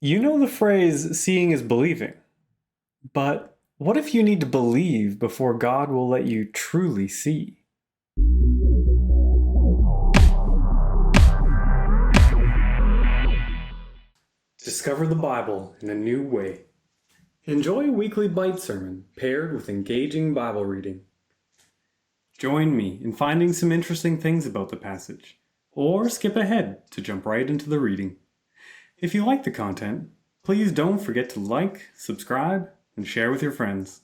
You know the phrase, seeing is believing. But what if you need to believe before God will let you truly see? Discover the Bible in a new way. Enjoy a weekly Bite sermon paired with engaging Bible reading. Join me in finding some interesting things about the passage, or skip ahead to jump right into the reading. If you like the content, please don't forget to like, subscribe, and share with your friends.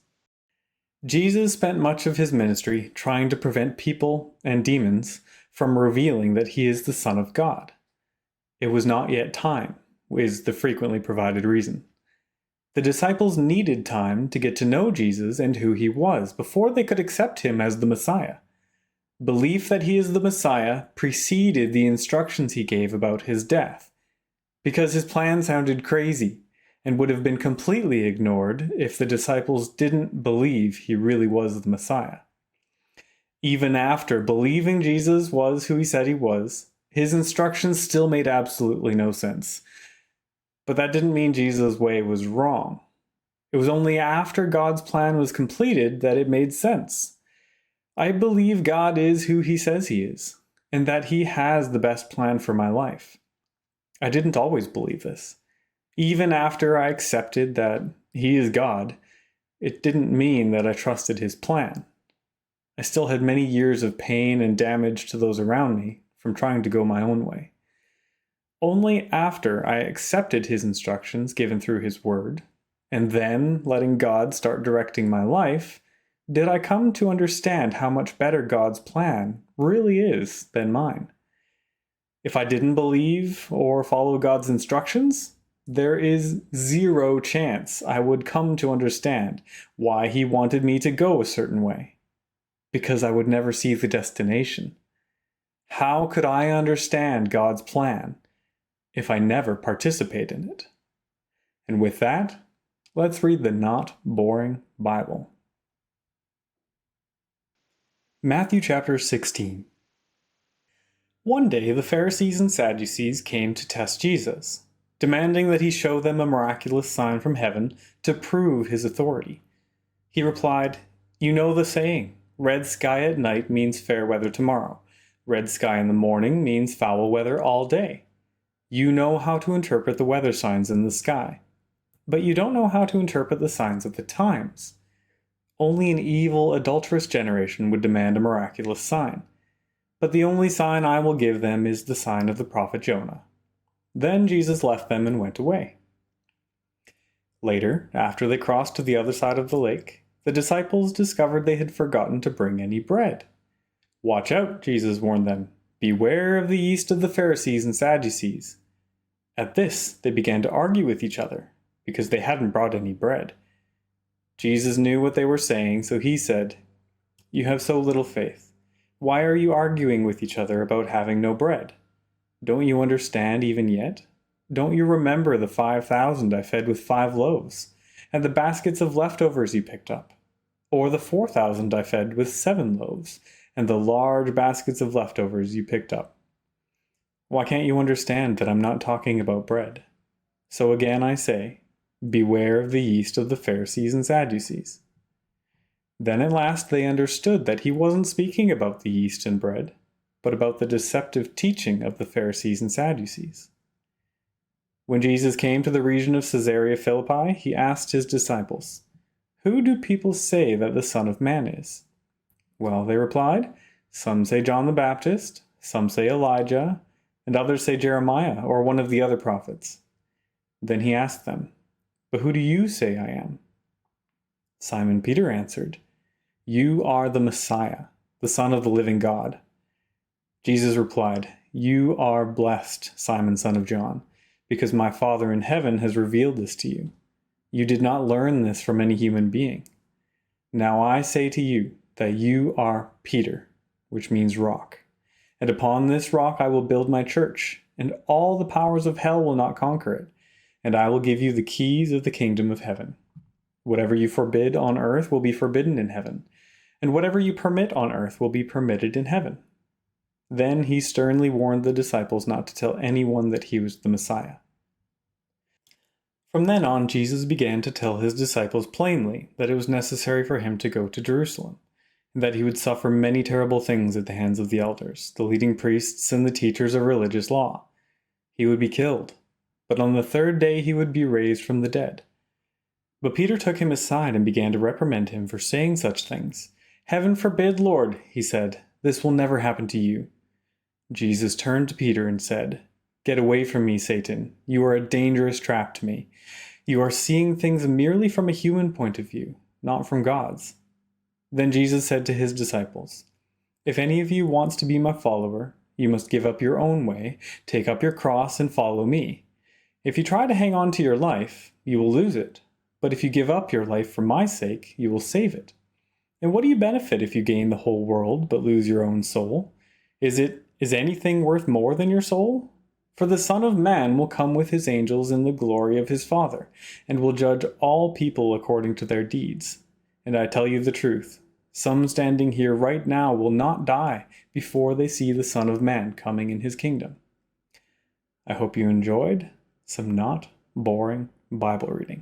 Jesus spent much of his ministry trying to prevent people and demons from revealing that he is the Son of God. It was not yet time, is the frequently provided reason. The disciples needed time to get to know Jesus and who he was before they could accept him as the Messiah. Belief that he is the Messiah preceded the instructions he gave about his death, because his plan sounded crazy and would have been completely ignored if the disciples didn't believe he really was the Messiah. Even after believing Jesus was who he said he was, his instructions still made absolutely no sense. But that didn't mean Jesus' way was wrong. It was only after God's plan was completed that it made sense. I believe God is who he says he is, and that he has the best plan for my life. I didn't always believe this. Even after I accepted that he is God, it didn't mean that I trusted his plan. I still had many years of pain and damage to those around me from trying to go my own way. Only after I accepted his instructions given through his word, and then letting God start directing my life, did I come to understand how much better God's plan really is than mine. If I didn't believe or follow God's instructions, there is zero chance I would come to understand why he wanted me to go a certain way, because I would never see the destination. How could I understand God's plan if I never participate in it? And with that, let's read the not boring Bible. Matthew chapter 16. One day the Pharisees and Sadducees came to test Jesus, demanding that he show them a miraculous sign from heaven to prove his authority. He replied, "You know the saying, red sky at night means fair weather tomorrow. Red sky in the morning means foul weather all day. You know how to interpret the weather signs in the sky, but you don't know how to interpret the signs of the times. Only an evil, adulterous generation would demand a miraculous sign. But the only sign I will give them is the sign of the prophet Jonah." Then Jesus left them and went away. Later, after they crossed to the other side of the lake, the disciples discovered they had forgotten to bring any bread. "Watch out," Jesus warned them. "Beware of the yeast of the Pharisees and Sadducees." At this, they began to argue with each other, because they hadn't brought any bread. Jesus knew what they were saying, so he said, "You have so little faith. Why are you arguing with each other about having no bread? Don't you understand even yet? Don't you remember the 5,000 I fed with 5 loaves, and the baskets of leftovers you picked up? Or the 4,000 I fed with 7 loaves, and the large baskets of leftovers you picked up? Why can't you understand that I'm not talking about bread? So again I say, beware of the yeast of the Pharisees and Sadducees." Then at last they understood that he wasn't speaking about the yeast and bread, but about the deceptive teaching of the Pharisees and Sadducees. When Jesus came to the region of Caesarea Philippi, he asked his disciples, "Who do people say that the Son of Man is?" "Well," they replied, "some say John the Baptist, some say Elijah, and others say Jeremiah or one of the other prophets." Then he asked them, "But who do you say I am?" Simon Peter answered, "You are the Messiah, the Son of the living God." Jesus replied, "You are blessed, Simon, son of John, because my Father in heaven has revealed this to you. You did not learn this from any human being. Now I say to you that you are Peter, which means rock. And upon this rock I will build my church, and all the powers of hell will not conquer it. And I will give you the keys of the kingdom of heaven. Whatever you forbid on earth will be forbidden in heaven, and whatever you permit on earth will be permitted in heaven." Then he sternly warned the disciples not to tell anyone that he was the Messiah. From then on, Jesus began to tell his disciples plainly that it was necessary for him to go to Jerusalem, and that he would suffer many terrible things at the hands of the elders, the leading priests, and the teachers of religious law. He would be killed, but on the third day he would be raised from the dead. But Peter took him aside and began to reprimand him for saying such things. "Heaven forbid, Lord," he said, "this will never happen to you." Jesus turned to Peter and said, "Get away from me, Satan. You are a dangerous trap to me. You are seeing things merely from a human point of view, not from God's." Then Jesus said to his disciples, "If any of you wants to be my follower, you must give up your own way, take up your cross, and follow me. If you try to hang on to your life, you will lose it. But if you give up your life for my sake, you will save it. And what do you benefit if you gain the whole world but lose your own soul? Is anything worth more than your soul? For the Son of Man will come with his angels in the glory of his Father, and will judge all people according to their deeds. And I tell you the truth, some standing here right now will not die before they see the Son of Man coming in his kingdom." I hope you enjoyed some not boring Bible reading.